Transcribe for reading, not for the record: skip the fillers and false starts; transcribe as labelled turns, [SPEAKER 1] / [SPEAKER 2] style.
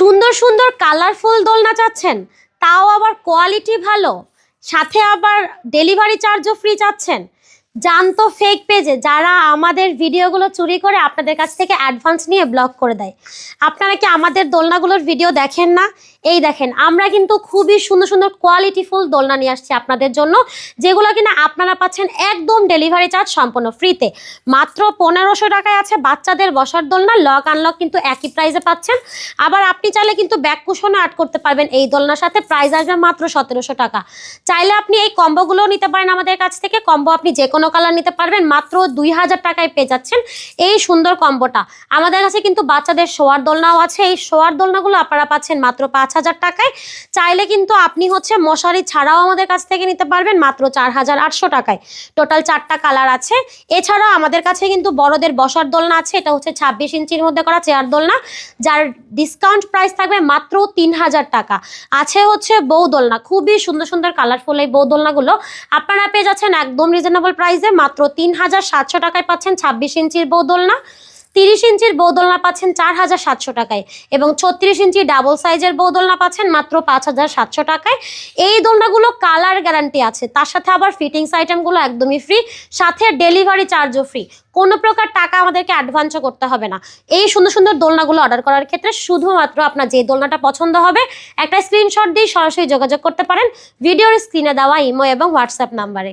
[SPEAKER 1] সুন্দর সুন্দর কালারফুল দোলনা চাচ্ছেন, তাও আবার কোয়ালিটি ভালো, সাথে আবার ডেলিভারি চার্জও ফ্রি চাচ্ছেন? জানতো ফেক পেজে যারা আমাদের ভিডিওগুলো চুরি করে আপনাদের কাছ থেকে অ্যাডভান্স নিয়ে ব্লক করে দেয়। আপনারা কি আমাদের দোলনাগুলোর ভিডিও দেখেন না? এই দেখেন, আমরা কিন্তু খুবই সুন্দর সুন্দর কোয়ালিটিফুল দোলনা নিয়ে আসছি আপনাদের জন্য, যেগুলো কিনা আপনারা পাচ্ছেন একদম ডেলিভারি চার্জ সম্পূর্ণ ফ্রিতে। মাত্র 1500 টাকায় আছে বাচ্চাদের বসার দোলনা, লক আনলক কিন্তু একই প্রাইসে পাচ্ছেন। আবার আপনি চাইলে কিন্তু ব্যাক কুশনও অ্যাড করতে পারবেন এই দোলনার সাথে, প্রাইস আসবে মাত্র 1700 টাকা। চাইলে আপনি এই কম্বোগুলোও নিতে পারেন আমাদের কাছ থেকে। কম্বো আপনি যে কোনো কালার নিতে পারবেন, মাত্র 2000 টাকায় পেয়ে যাচ্ছেন এই সুন্দর কম্বোটা। আমাদের কাছে কিন্তু বাচ্চাদের শোয়ার দোলনাও আছে, এই শোয়ার দোলনাগুলো আপনারা পাচ্ছেন মাত্র 5000 টাকায়। চাইলে কিন্তু আপনি মশারি ছাড়াও আমাদের কাছ থেকে নিতে পারবেন মাত্র 4800 টাকায়। টোটাল 4টা কালার আছে। এছাড়াও আমাদের কাছে কিন্তু বড়দের বসার দোলনা আছে, এটা 26 ইঞ্চির মধ্যে করা চেয়ার দোলনা, যার ডিসকাউন্ট প্রাইস থাকবে মাত্র 3000 টাকা। আছে বউ দোলনা, খুবই সুন্দর সুন্দর কালারফুল এই বউ দোলনাগুলো আপনারা পেয়ে যাচ্ছেন একদম রিজনেবল প্রাইসে, মাত্র 3700 টাকায় পাচ্ছেন 26 ইঞ্চির বউ দোলনা। 30 ইঞ্চির বউ দোলনা পাচ্ছেন 4700 টাকায়, এবং 36 ইঞ্চি ডাবল সাইজের বউ দোলনা পাচ্ছেন মাত্র 5700 টাকায়। এই দোলনাগুলো কালার গ্যারান্টি আছে, তার সাথে আবার ফিটিংস আইটেমগুলো একদমই ফ্রি, সাথে ডেলিভারি চার্জও ফ্রি। কোনো প্রকার টাকা আমাদেরকে অ্যাডভান্সও করতে হবে না। এই সুন্দর সুন্দর দোলনাগুলো অর্ডার করার ক্ষেত্রে শুধুমাত্র আপনার যে দোলনাটা পছন্দ হবে একটা স্ক্রিনশট দিয়ে সরাসরি যোগাযোগ করতে পারেন ভিডিওর স্ক্রিনে দেওয়া ইমো এবং হোয়াটসঅ্যাপ নাম্বারে।